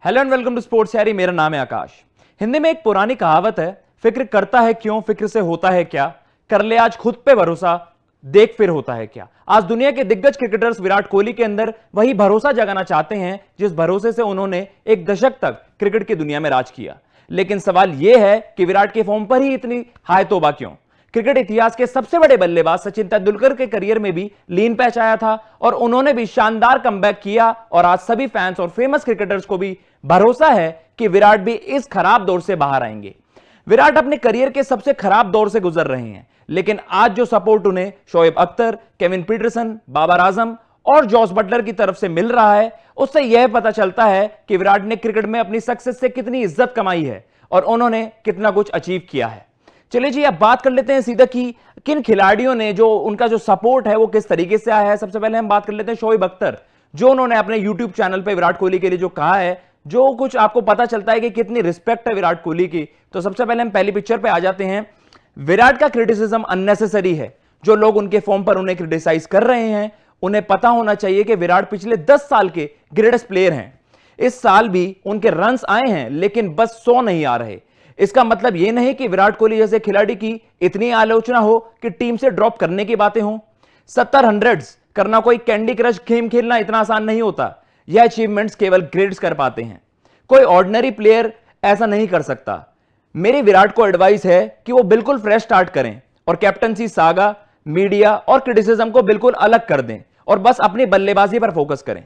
Hello and welcome to sports यारी। मेरा नाम है आकाश। हिंदी में एक पुरानी कहावत है, फिक्र करता है क्यों, फिक्र से होता है क्या, कर ले आज खुद पे भरोसा, देख फिर होता है क्या। आज दुनिया के दिग्गज क्रिकेटर्स विराट कोहली के अंदर वही भरोसा जगाना चाहते हैं जिस भरोसे से उन्होंने एक दशक तक क्रिकेट की दुनिया में राज किया। लेकिन सवाल यह है कि विराट के फॉर्म पर ही इतनी हाय तौबा क्यों। क्रिकेट इतिहास के सबसे बड़े बल्लेबाज सचिन तेंदुलकर के करियर में भी लीन पैच आया था और उन्होंने भी शानदार कमबैक किया और आज सभी फैंस और फेमस क्रिकेटर्स को भी भरोसा है कि विराट भी इस खराब दौर से बाहर आएंगे। विराट अपने करियर के सबसे खराब दौर से गुजर रहे हैं, लेकिन आज जो सपोर्ट उन्हें शोएब अख्तर, केविन पीटरसन, बाबर आजम और जॉस बटलर की तरफ से मिल रहा है, उससे यह पता चलता है कि विराट ने क्रिकेट में अपनी सक्सेस से कितनी इज्जत कमाई है और उन्होंने कितना कुछ अचीव किया है। चलिए जी, अब बात कर लेते हैं सीधा कि किन खिलाड़ियों ने जो उनका जो सपोर्ट है वो किस तरीके से आया है। सबसे पहले हम बात कर लेते हैं शोएब अख्तर, जो उन्होंने अपने यूट्यूब चैनल पे विराट कोहली के लिए जो कहा है, जो कुछ आपको पता चलता है कि कितनी रिस्पेक्ट है विराट कोहली की। तो सबसे पहले हम पहली पिक्चर पे आ जाते हैं। विराट का क्रिटिसिज्म अननेसेसरी है। जो लोग उनके फॉर्म पर उन्हें क्रिटिसाइज कर रहे हैं, उन्हें पता होना चाहिए कि विराट पिछले 10 साल के ग्रेटेस्ट प्लेयर हैं। इस साल भी उनके रन्स आए हैं, लेकिन बस 100 नहीं आ रहे। इसका मतलब यह नहीं कि विराट कोहली जैसे खिलाड़ी की इतनी आलोचना हो कि टीम से ड्रॉप करने की बातें हों। 70 हंड्रेड्स करना कोई कैंडी क्रश गेम खेलना इतना आसान नहीं होता। यह अचीवमेंट्स केवल ग्रेड्स कर पाते हैं, कोई ऑर्डिनरी प्लेयर ऐसा नहीं कर सकता। मेरी विराट को एडवाइस है कि वो बिल्कुल फ्रेश स्टार्ट करें और कैप्टनसी सागा, मीडिया और क्रिटिसिज्म को बिल्कुल अलग कर दें और बस अपनी बल्लेबाजी पर फोकस करें।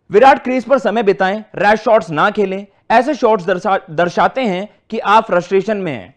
विराट क्रीज पर समय बिताएं, रैश शॉट्स ना खेलें। ऐसे शॉट्स दर्शाते हैं कि आप फ्रस्ट्रेशन में हैं,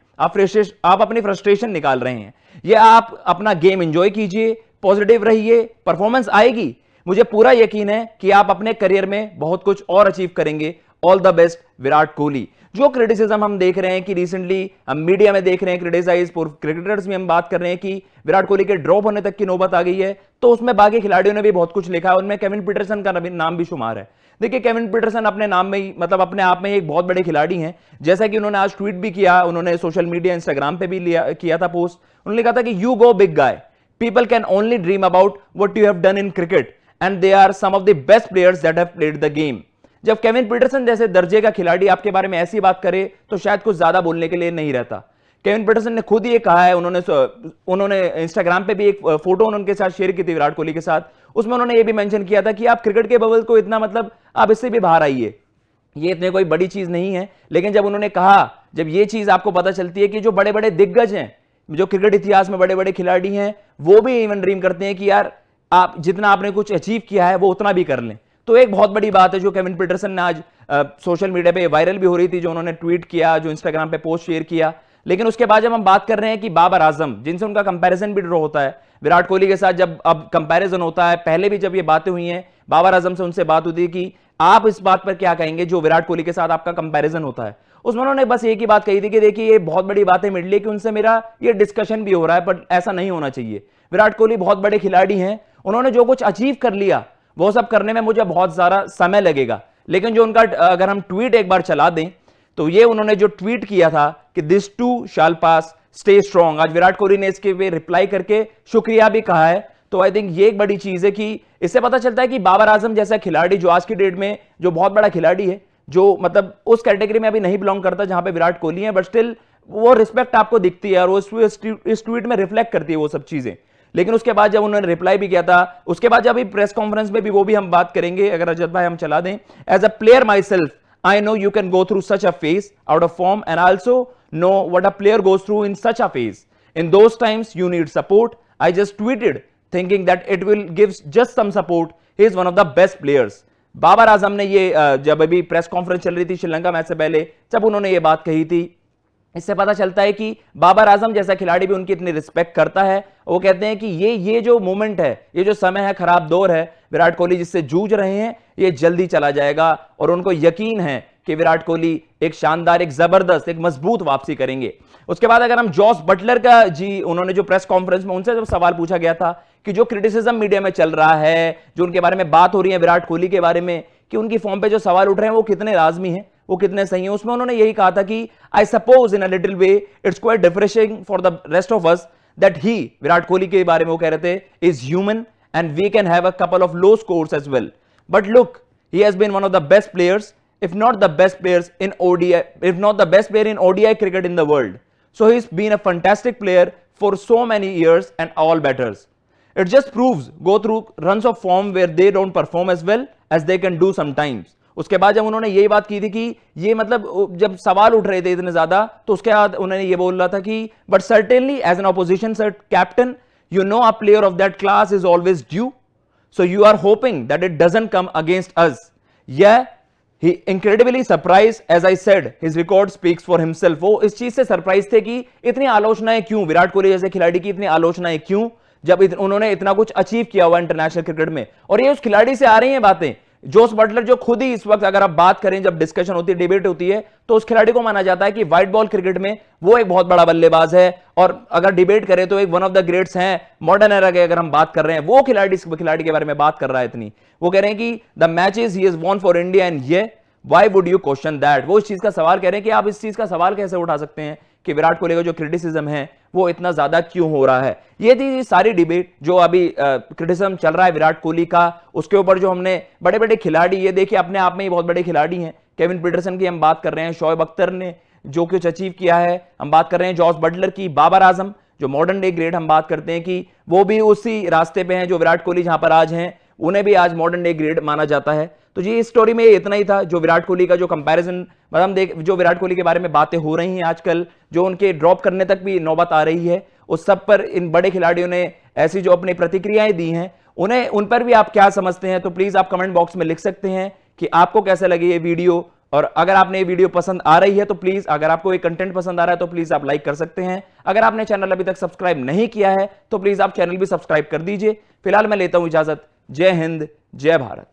आप अपनी फ्रस्ट्रेशन निकाल रहे हैं। यह आप अपना गेम एंजॉय कीजिए, पॉजिटिव रहिए, परफॉर्मेंस आएगी। मुझे पूरा यकीन है कि आप अपने करियर में बहुत कुछ और अचीव करेंगे। All the best Virat Kohli. जो क्रिटिसिज्म हम देख रहे हैं कि रिसेंटली हम मीडिया में देख रहे हैं, क्रिटिसाइज पूर्व क्रिकेटर्स में हम बात कर रहे हैं कि विराट कोहली के ड्रॉप होने तक की नौबत आ गई है, तो उसमें बाकी खिलाड़ियों ने भी बहुत कुछ लिखा है। उनमें केविन पीटरसन का नाम भी शुमार है। देखिए, केविन पीटरसन अपने नाम में ही मतलब अपने आप में एक बहुत बड़े खिलाड़ी हैं। जैसा कि उन्होंने आज ट्वीट भी किया, उन्होंने सोशल मीडिया इंस्टाग्राम पे भी किया था पोस्ट। उन्होंने लिखा था कि you go big guy, people can only dream about what you have done in cricket and they are some of the best players that have played the game. जब Kevin Pietersen जैसे दर्जे का खिलाड़ी आपके बारे में ऐसी बात करे तो शायद कुछ ज्यादा बोलने के लिए नहीं रहता। केविन पीटरसन ने खुद ये कहा है, उन्होंने इंस्टाग्राम पे भी एक फोटो उनके साथ शेयर की थी विराट कोहली के साथ। उसमें उन्होंने ये भी मेंशन किया था कि आप क्रिकेट के बबल को इतना मतलब आप इससे भी बाहर आइए, ये इतने कोई बड़ी चीज नहीं है। लेकिन जब उन्होंने कहा, जब ये चीज आपको पता चलती है कि जो बड़े बड़े दिग्गज हैं, जो क्रिकेट इतिहास में बड़े बड़े खिलाड़ी हैं, वो भी इवन ड्रीम करते हैं कि यार आप जितना आपने कुछ अचीव किया है वो उतना भी कर लें। तो एक बहुत बड़ी बात है जो केविन पीटरसन ने आज सोशल मीडिया पे वायरल भी हो रही थी, जो उन्होंने ट्वीट किया, जो इंस्टाग्राम पे पोस्ट शेयर किया। लेकिन उसके बाद जब हम बात कर रहे हैं कि बाबर आजम, जिनसे उनका कंपैरिजन भी ड्रॉ होता है विराट कोहली के साथ, जब अब कंपैरिजन होता है, पहले भी जब ये बातें हुई हैं, बाबर आजम से उनसे बात होती है कि आप इस बात पर क्या कहेंगे जो विराट कोहली के साथ आपका कंपैरिजन होता है। उसमें उन्होंने बस एक ही बात कही थी कि देखिए, ये बहुत बड़ी बात है मेरे लिए कि उनसे मेरा ये डिस्कशन भी हो रहा है, पर ऐसा नहीं होना चाहिए। विराट कोहली बहुत बड़े खिलाड़ी हैं, उन्होंने जो कुछ अचीव कर लिया वो सब करने में मुझे बहुत सारा समय लगेगा। लेकिन जो उनका अगर हम ट्वीट एक बार चला दें तो ये उन्होंने जो ट्वीट किया था कि this to shell pass, stay strong, आज विराट कोहली ने इसके पे रिप्लाई करके शुक्रिया भी कहा है। तो आई थिंक ये एक बड़ी चीज है कि इससे पता चलता है कि बाबर आजम जैसा खिलाड़ी जो आज की डेट में जो बहुत बड़ा खिलाड़ी है, जो मतलब उस कैटेगरी में अभी नहीं बिलोंग करता जहां पे विराट कोहली है, बट स्टिल वो रिस्पेक्ट आपको दिखती है और वो इस ट्वीट में रिफ्लेक्ट करती है वो सब चीजें। लेकिन उसके बाद जब उन्होंने रिप्लाई भी किया था, उसके बाद जब प्रेस कॉन्फ्रेंस में भी वो भी हम बात करेंगे, अगर रजत भाई हम चला दें। As a player myself, I know you can go through such a phase out of form and also know what a player goes through in such a phase. In those times you need support. I just tweeted thinking that it will give just some support. He is one of the best players. Babar Azam ने ये जब अभी press conference चल रही थी Sri Lanka match से पहले, जब उन्होंने ये बात कही थी, इससे पता चलता है कि बाबर आजम जैसा खिलाड़ी भी उनकी इतनी रिस्पेक्ट करता है। वो कहते हैं कि ये जो मोमेंट है, ये जो समय है, खराब दौर है विराट कोहली जिससे जूझ रहे हैं, ये जल्दी चला जाएगा और उनको यकीन है कि विराट कोहली एक शानदार, एक जबरदस्त, एक मजबूत वापसी करेंगे। उसके बाद अगर हम जॉस बटलर का जी, उन्होंने जो प्रेस कॉन्फ्रेंस में उनसे जब सवाल पूछा गया था कि जो क्रिटिसिज्म मीडिया में चल रहा है, जो उनके बारे में बात हो रही है विराट कोहली के बारे में, कि उनकी फॉर्म पे जो सवाल उठ रहे हैं वो कितने लाजमी हैं, वो कितने सही हैं, उसमें उन्होंने यही कहा था कि I suppose in a little way it's quite refreshing for the rest of us that he, Virat Kohli के बारे में वो कह रहे थे, is human and we can have a couple of low scores as well, but look he has been one of the best players if not the best players in ODI, if not the best player in ODI cricket in the world. So he's been a fantastic player for so many years and all batters. It just proves go through runs of form where they don't perform as well as they can do sometimes. उसके बाद जब उन्होंने यही बात की थी कि ये मतलब जब सवाल उठ रहे थे इतने ज्यादा, तो उसके बाद उन्होंने ये बोल रहा था कि but certainly as an opposition captain you know a player of that class is always due, so you are hoping that it doesn't come against us. Yeah, he incredibly surprised, as I said, his record speaks for himself. वो इस चीज से surprise थे कि इतनी आलोचनाएं क्यों, विराट कोहली जैसे खिलाड़ी की इतनी आलोचनाएं क्यों, जब उन्होंने इतना कुछ अचीव किया हुआ इंटरनेशनल क्रिकेट में। और ये उस खिलाड़ी से आ रही हैं बातें। जोस बटलर जो खुद ही इस वक्त अगर आप बात करें, जब डिस्कशन होती है, डिबेट होती है, तो उस खिलाड़ी को माना जाता है कि व्हाइट बॉल क्रिकेट में वो एक बहुत बड़ा बल्लेबाज है, और अगर डिबेट करें तो एक वन ऑफ द ग्रेट्स हैं मॉडर्न एरा के। अगर हम बात कर रहे हैं, वो खिलाड़ी के बारे में बात कर रहा है इतनी, वो कह रहे हैं कि the matches he has won for India and ये why would you question that. वो इस चीज का सवाल कह रहे हैं कि आप इस चीज का सवाल कैसे उठा सकते हैं कि विराट कोहली का जो क्रिटिसिज्म है वो इतना ज्यादा क्यों हो रहा है। ये थी सारी डिबेट जो अभी क्रिटिसिज्म चल रहा है विराट कोहली का, उसके ऊपर जो हमने बड़े बड़े खिलाड़ी, ये देखिए अपने आप में ही बहुत बड़े खिलाड़ी हैं। केविन पीटरसन की हम बात कर रहे हैं, शोएब अख्तर ने जो कुछ अचीव किया है, हम बात कर रहे हैं जॉस बटलर की, बाबर आजम जो मॉडर्न डे ग्रेट हम बात करते हैं कि वो भी उसी रास्ते पे हैं जो विराट कोहली जहां पर आज हैं, उन्हें भी आज मॉडर्न डे ग्रेट माना जाता है। तो जी इस स्टोरी में इतना ही था, जो विराट कोहली का जो कंपैरिजन, मतलब जो विराट कोहली के बारे में बातें हो रही हैं आजकल, जो उनके ड्रॉप करने तक भी नौबत आ रही है, उस सब पर इन बड़े खिलाड़ियों ने ऐसी जो अपनी प्रतिक्रियाएं दी हैं, उन्हें उन पर भी आप क्या समझते हैं, तो प्लीज आप कमेंट बॉक्स में लिख सकते हैं कि आपको कैसे लगे ये वीडियो। और अगर आपने ये वीडियो पसंद आ रही है तो प्लीज, अगर आपको ये कंटेंट पसंद आ रहा है तो प्लीज आप लाइक कर सकते हैं। अगर आपने चैनल अभी तक सब्सक्राइब नहीं किया है तो प्लीज आप चैनल भी सब्सक्राइब कर दीजिए। फिलहाल मैं लेता हूं इजाजत। जय हिंद, जय भारत।